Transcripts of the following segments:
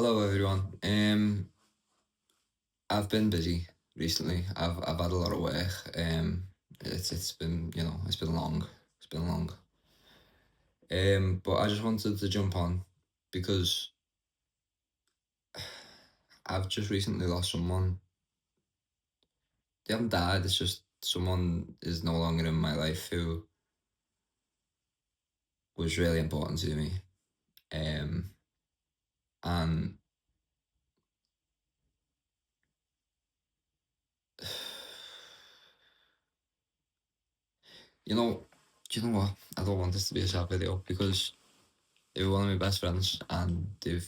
Hello everyone. I've been busy recently. I've had a lot of work. It's been it's been long. It's been long. But I just wanted to jump on because I've just recently lost someone. They haven't died. It's just someone is no longer in my life who was really important to me. And you know, do you know what? I don't want this to be a sad video because they were one of my best friends and they've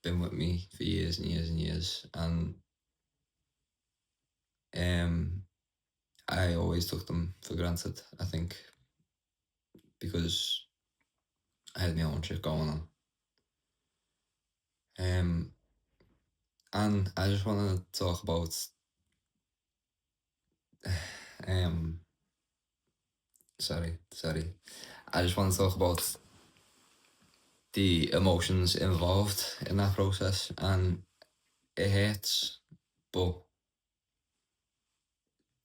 been with me for years and years and years. And um, I always took them for granted, I think, because I had my own shit going on. And I just want to talk about, um, sorry. I just want to talk about the emotions involved in that process. And it hurts, but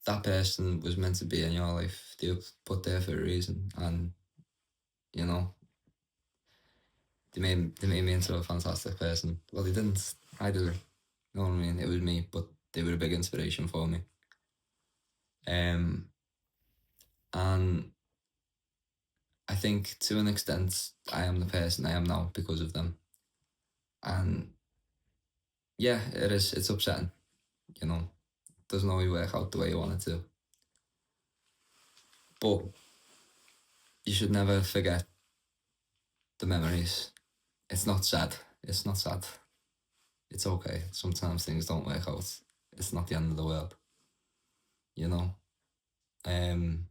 that person was meant to be in your life. They were put there for a reason. And, you know, they made me into a fantastic person. Well, they didn't. I did it. You know what I mean? It was me, but they were a big inspiration for me. And I think to an extent, I am the person I am now because of them. And yeah, it is. It's upsetting. You know, it doesn't always work out the way you want it to. But you should never forget the memories. It's not sad. It's not sad. It's okay. Sometimes things don't work out. It's not the end of the world. You know. Um,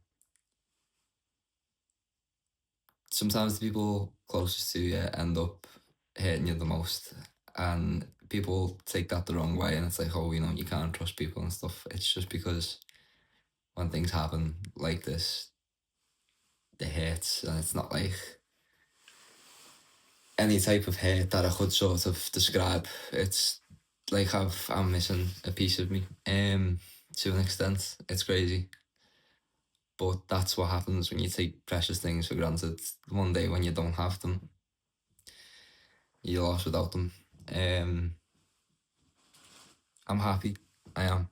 Sometimes the people closest to you end up hating you the most, and people take that the wrong way, and it's like, oh, you can't trust people and stuff. It's just because when things happen like this, they hurt, and it's not like any type of hate that I could sort of describe. It's like I'm missing a piece of me. To an extent, it's crazy. But that's what happens when you take precious things for granted. One day when you don't have them, you're lost without them. I'm happy. I am.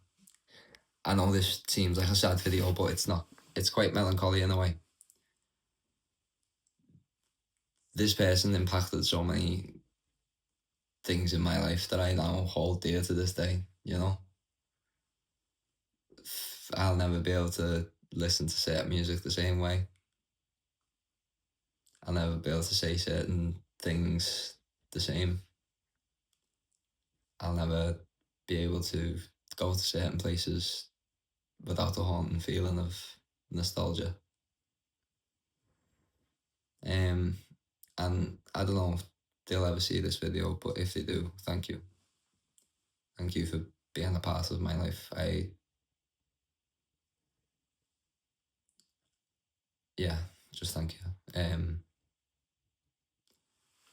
I know this seems like a sad video, but it's not. It's quite melancholy in a way. This person impacted so many things in my life that I now hold dear to this day, you know? I'll never be able to listen to certain music the same way. I'll never be able to say certain things the same. I'll never be able to go to certain places without a haunting feeling of nostalgia. And I don't know if they'll ever see this video, but if they do, thank you. Thank you for being a part of my life. Yeah, just thank you.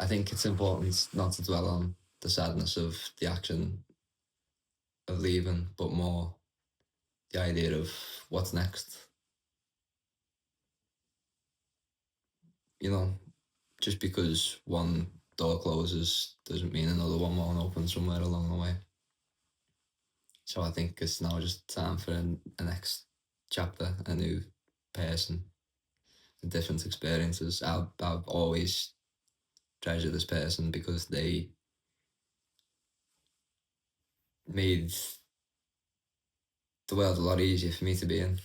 I think it's important not to dwell on the sadness of the action of leaving, but more the idea of what's next. You know, just because one door closes doesn't mean another one won't open somewhere along the way. So I think it's now just time for a next chapter, a new person, and different experiences. I've always treasured this person because they made the world a lot easier for me to be in.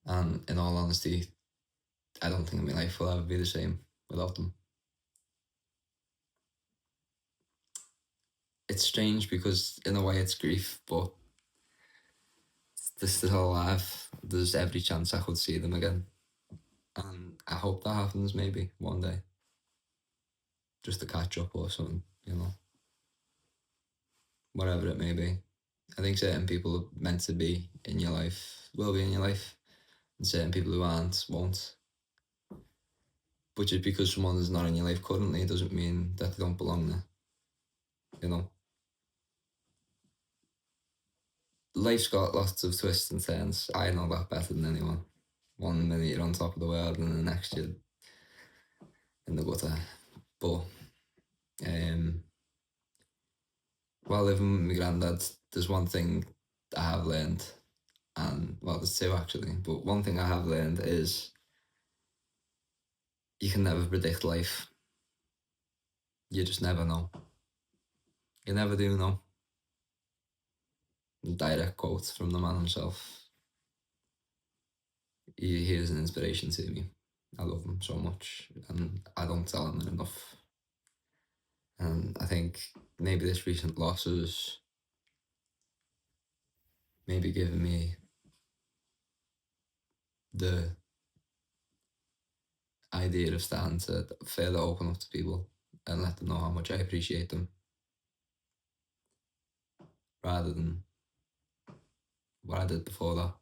And in all honesty, I don't think my life will ever be the same without them. It's strange because in a way it's grief, but they're still alive. There's every chance I could see them again. And I hope that happens maybe one day. Just to catch up or something, whatever it may be. I think certain people are meant to be in your life, will be in your life, and certain people who aren't, won't. But just because someone is not in your life currently doesn't mean that they don't belong there. You know? Life's got lots of twists and turns. I know that better than anyone. 1 minute you're on top of the world and the next you're in the gutter. But while living with my granddad, there's one thing I have learned, and well, there's two actually, but one thing I have learned is you can never predict life. You just never know. You never do know. Direct quote from the man himself. He is an inspiration to me. I love him so much, and I don't tell him enough. And I think maybe this recent loss has maybe given me the idea of starting to further open up to people and let them know how much I appreciate them, rather than what I did before that.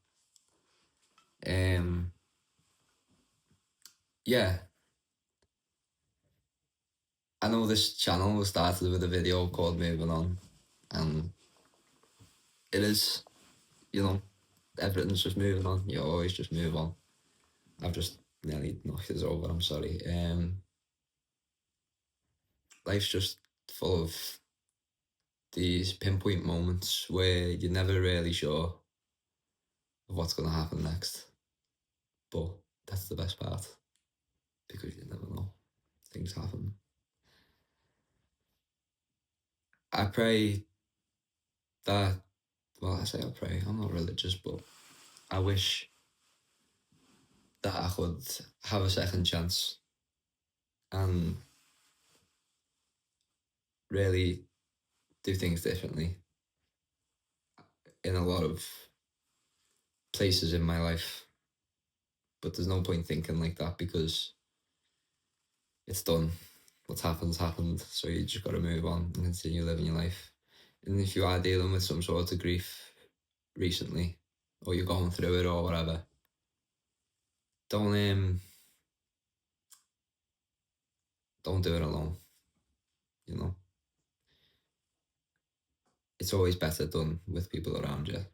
Yeah, I know this channel was started with a video called Moving On, and it is, you know, everything's just moving on. You always just move on. I've just nearly knocked this over, I'm sorry. Life's just full of these pinpoint moments where you're never really sure of what's going to happen next. But that's the best part, because you never know. Things happen. I pray that, well, I say I pray, I'm not religious, but I wish that I could have a second chance and really do things differently in a lot of places in my life. But there's no point thinking like that, because it's done. What's happened's happened. So you just got to move on and continue living your life. And if you are dealing with some sort of grief recently, or you're going through it or whatever, don't do it alone. You know, it's always better done with people around you.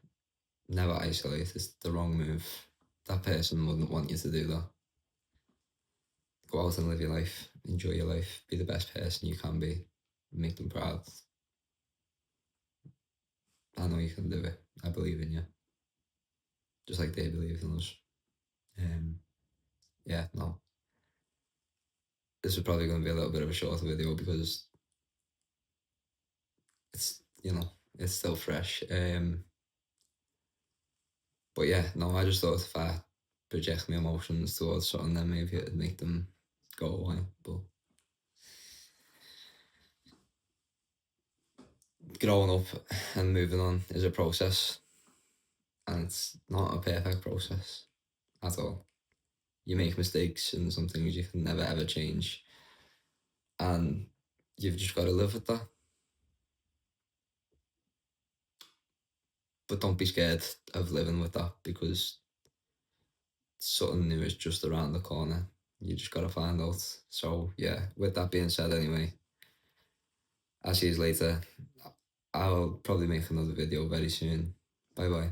Never isolate. It's the wrong move. That person wouldn't want you to do that. Go out and live your life. Enjoy your life. Be the best person you can be. Make them proud. I know you can do it. I believe in you. Just like they believe in us. Yeah, no. This is probably going to be a little bit of a shorter video, because it's, you know, it's still fresh. But yeah, no, I just thought if I project my emotions towards something, then maybe it'd make them go away. But growing up and moving on is a process, and it's not a perfect process at all. You make mistakes, and some things you can never ever change, and you've just got to live with that. But don't be scared of living with that, because something new is just around the corner. You just got to find out. So yeah, with that being said, anyway, I'll see you later. I'll probably make another video very soon. Bye bye.